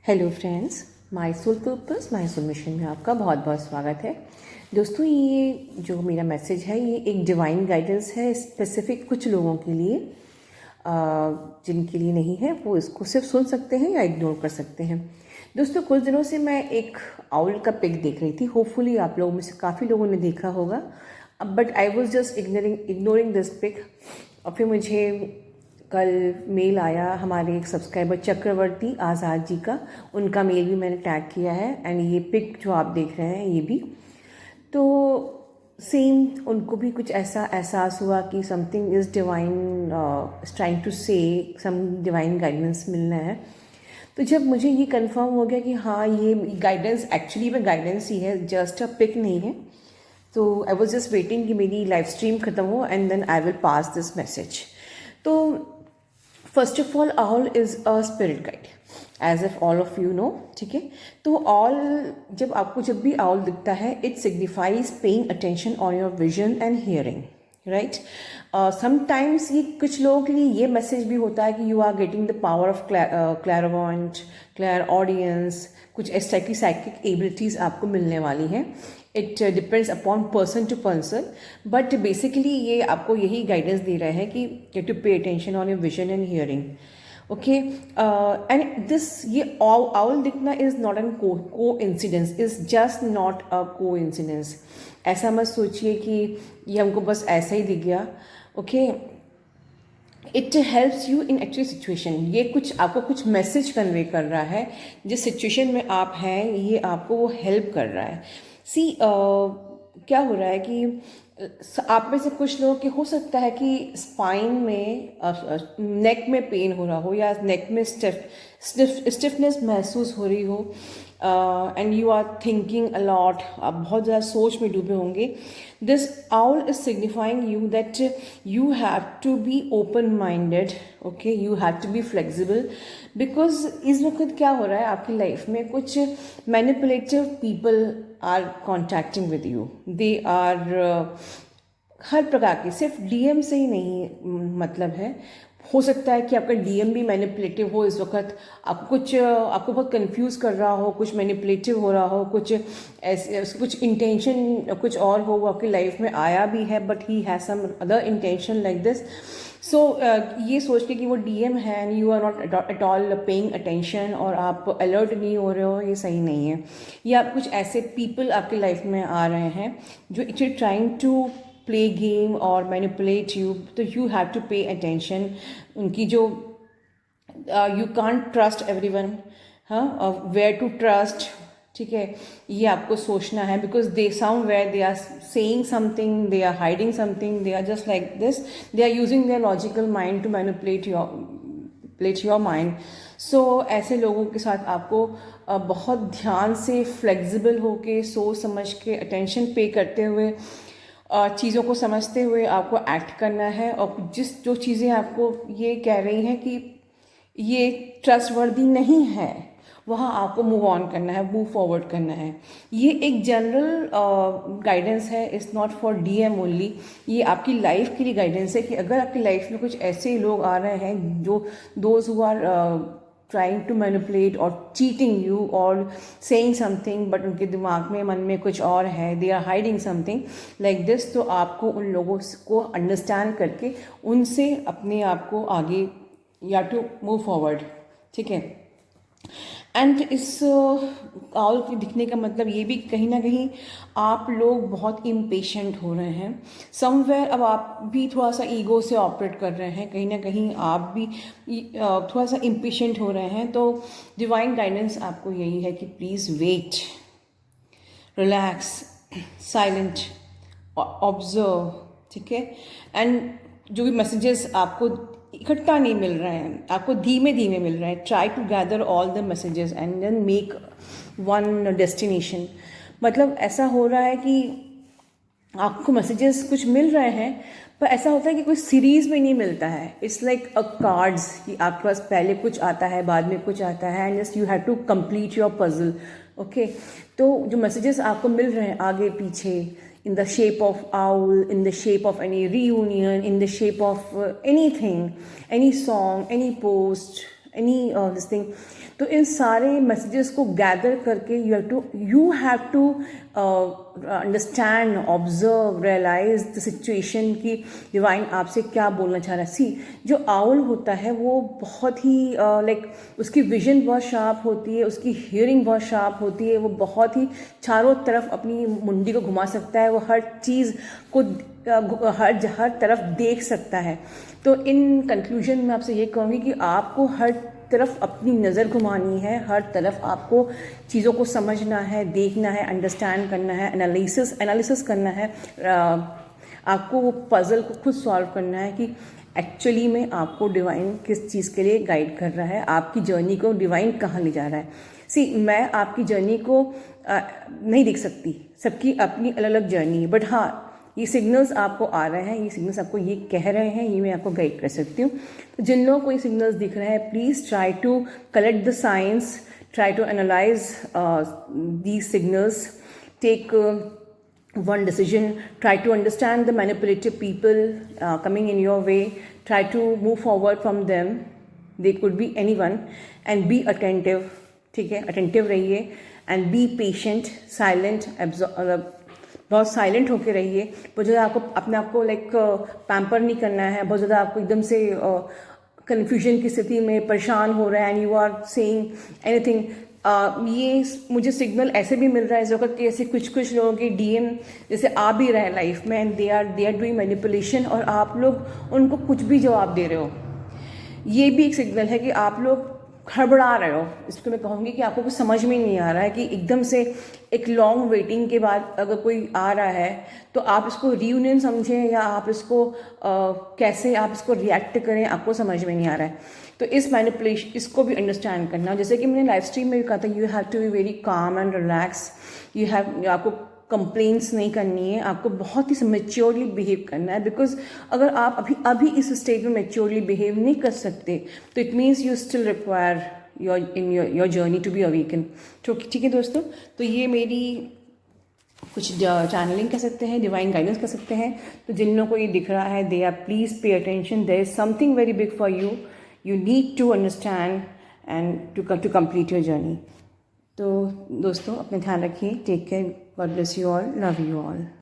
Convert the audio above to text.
Hello friends, my soul purpose my soul mission में आपका बहुत बहुत स्वागत है। दोस्तों, ये जो मेरा मैसेज है ये एक डिवाइन गाइडेंस है स्पेसिफिक कुछ लोगों के लिए। जिनके लिए नहीं है वो इसको सिर्फ सुन सकते हैं या इग्नोर कर सकते हैं। दोस्तों, कुछ दिनों से मैं एक आउल का पिक देख रही थी। होपफुली आप लोगों में से काफ़ी लोगों ने देखा होगा, but I was just ignoring this pic. और फिर मुझे कल मेल आया हमारे एक सब्सक्राइबर चक्रवर्ती आज़ाद जी का। उनका मेल भी मैंने टैग किया है एंड ये पिक जो आप देख रहे हैं ये भी। तो सेम उनको भी कुछ ऐसा एहसास हुआ कि something is divine trying to say, some divine guidance मिलना है। तो जब मुझे ये कंफर्म हो गया कि हाँ, ये गाइडेंस एक्चुअली में गाइडेंस ही है, जस्ट अ पिक नहीं है, तो आई वॉज जस्ट वेटिंग कि मेरी लाइव स्ट्रीम ख़त्म हो and then I will pass this message. तो first of all, owl is a spirit guide, as if all of you know. ठीक है, तो ऑल जब भी ऑल दिखता है, it signifies paying attention on your vision and hearing, right. Sometimes ये कुछ लोगों के लिए ये मैसेज भी होता है कि you are getting the power of clairvoyant, clair audience, कुछ इस टाइप की साइकिक एबिलिटीज़ आपको मिलने वाली हैं। It depends upon person to person, but basically ये आपको यही गाइडेंस दे रहा है कि you to pay attention on your vision and hearing. Okay, and this ये आउल दिखना is not an coincidence, is just not a coincidence. ऐसा मत सोचिए कि ये हमको बस ऐसा ही दिख गया। Okay, it helps you in actual situation. ये कुछ आपको कुछ मैसेज कन्वे कर रहा है। जिस सिचुएशन में आप हैं ये आपको वो हेल्प कर रहा है। सी क्या हो रहा है कि आप में से कुछ लोगों के हो सकता है कि स्पाइन में नेक में पेन हो रहा हो या नेक में स्टिफनेस महसूस हो रही हो, and you are thinking a lot, आप बहुत ज़्यादा सोच में डूबे होंगे। This owl is signifying you that you have to be open minded, okay, you have to be flexible, because इस वक्त क्या हो रहा है आपकी लाइफ में, कुछ manipulative people are contacting with you. They are हर प्रकार के, सिर्फ डीएम से ही नहीं मतलब है। हो सकता है कि आपका डीएम भी मैनिपुलेटिव हो इस वक्त, आपको बहुत कंफ्यूज कर रहा हो, कुछ मैनिपुलेटिव हो रहा हो, कुछ ऐसे कुछ इंटेंशन कुछ और हो, वो आपकी लाइफ में आया भी है but he has some other intention like this. So ये सोच के कि वो डीएम है and you are not at all paying attention और आप अलर्ट नहीं हो रहे हो, ये सही नहीं है। या कुछ ऐसे पीपल आपकी लाइफ में आ रहे हैं जो actually trying to play game और मैनिपुलेट यू, तो you have to pay attention. उनकी जो यू कांट ट्रस्ट एवरीवन, हाँ, वेयर टू ट्रस्ट, ठीक है, ये आपको सोचना है। Because they somewhere they are saying something, they are hiding something, they are just like this, they are using their logical mind to manipulate your mind. So ऐसे लोगों के साथ आपको बहुत ध्यान से, फ्लेक्सिबल होके, सोच समझ के, अटेंशन पे करते हुए, चीज़ों को समझते हुए आपको एक्ट करना है। और जो चीज़ें आपको ये कह रही हैं कि ये ट्रस्टवर्दी नहीं है, वहाँ आपको मूव ऑन करना है, मूव फॉरवर्ड करना है। ये एक जनरल गाइडेंस है, it's not for DM only. ये आपकी लाइफ के लिए गाइडेंस है कि अगर आपकी लाइफ में कुछ ऐसे लोग आ रहे हैं जो those who are trying to manipulate or cheating you or saying something, but उनके दिमाग में, मन में कुछ और है, they are hiding something like this, तो आपको उन लोगों को अंडरस्टैंड करके उनसे अपने आप को आगे या टू मूव फॉरवर्ड, ठीक है। एंड इस आउल के दिखने का मतलब ये भी कहीं ना कहीं आप लोग बहुत इम्पेशेंट हो रहे हैं समवेयर। अब आप भी थोड़ा सा ईगो से ऑपरेट कर रहे हैं, कहीं ना कहीं आप भी थोड़ा सा इम्पेशेंट हो रहे हैं। तो डिवाइन गाइडेंस आपको यही है कि please wait, relax, silent, observe, ठीक है। एंड जो भी मैसेजेस आपको इकट्ठा नहीं मिल रहे हैं, आपको धीमे धीमे मिल रहे हैं, try to gather all the messages and then make one destination. मतलब ऐसा हो रहा है कि आपको मैसेजेस कुछ मिल रहे हैं, पर ऐसा होता है कि कोई सीरीज़ में नहीं मिलता है। इट्स लाइक अ कार्ड्स, कि आपके पास पहले कुछ आता है, बाद में कुछ आता है, and just you have to complete your puzzle. Okay, तो जो मैसेजेस आपको मिल रहे हैं आगे पीछे, in the shape of owl, in the shape of any reunion, in the shape of anything, any song, any post, any this thing. तो इन सारे मैसेजेस को गैदर करके you have to understand, observe, realise the situation कि divine आपसे क्या बोलना चाह रहा है। सी, जो आउल होता है वो बहुत ही उसकी विजन बहुत शार्प होती है, उसकी हियरिंग बहुत शार्प होती है, वो बहुत ही चारों तरफ अपनी मुंडी को घुमा सकता है, वो हर चीज़ को हर तरफ देख सकता है। तो इन कंक्लूजन में आपसे ये कहूँगी कि आपको हर तरफ अपनी नज़र घुमानी है, हर तरफ आपको चीज़ों को समझना है, देखना है, अंडरस्टैंड करना है, एनालिसिस करना है। आपको वो पज़ल को खुद सॉल्व करना है कि एक्चुअली में आपको डिवाइन किस चीज़ के लिए गाइड कर रहा है, आपकी जर्नी को डिवाइन कहाँ ले जा रहा है। सी, मैं आपकी जर्नी को नहीं देख सकती, सबकी अपनी अलग अलग जर्नी है, बट हाँ, ये सिग्नल्स आपको आ रहे हैं, ये सिग्नल्स आपको ये कह रहे हैं, ये मैं आपको गाइड कर सकती हूँ। तो जिन लोगों को ये सिग्नल्स दिख रहे हैं, please try to collect the science, try to analyse these signals, take one decision, try to understand the manipulative people coming in your way, try to move forward from them, they could be anyone, and be attentive, ठीक है, attentive रहिए, and be patient, silent, बहुत silent होके रहिए। बहुत ज़्यादा आपको अपने आप को पैम्पर नहीं करना है, बहुत ज़्यादा आपको एकदम से कन्फ्यूजन की स्थिति में परेशान हो रहा है and you are saying anything. ये मुझे सिग्नल ऐसे भी मिल रहा है इस वक्त कि ऐसे कुछ लोगों के डीएम जैसे आ भी रहे हैं लाइफ में, and they are doing manipulation, और आप लोग उनको कुछ भी जवाब दे रहे हो। ये भी एक सिग्नल है कि आप लोग हड़बड़ा रहे हो। इसको मैं कहूँगी कि आपको कुछ समझ में नहीं आ रहा है कि एकदम से एक लॉन्ग वेटिंग के बाद अगर कोई आ रहा है तो आप इसको रीयूनियन समझें या आप इसको कैसे आप इसको रिएक्ट करें, आपको समझ में नहीं आ रहा है। तो इस मैनिपुलेशन इसको भी अंडरस्टैंड करना, जैसे कि मैंने लाइव स्ट्रीम में भी कहा था, you have to be very calm and relax, आपको कंप्लेंट्स नहीं करनी है, आपको बहुत ही मेच्योरली बिहेव करना है। बिकॉज अगर आप अभी इस स्टेज में मेच्योरली बिहेव नहीं कर सकते तो it means you still require your journey to be awaken. ठीक है दोस्तों, तो ये मेरी कुछ चैनलिंग कह सकते हैं, डिवाइन गाइडेंस कह सकते हैं। तो जिन लोगों को ये दिख रहा है, they are please pay attention, there is something very big for you, you need to understand and to complete your journey. तो दोस्तों अपना ध्यान रखिए, take care, God bless you all, love you all.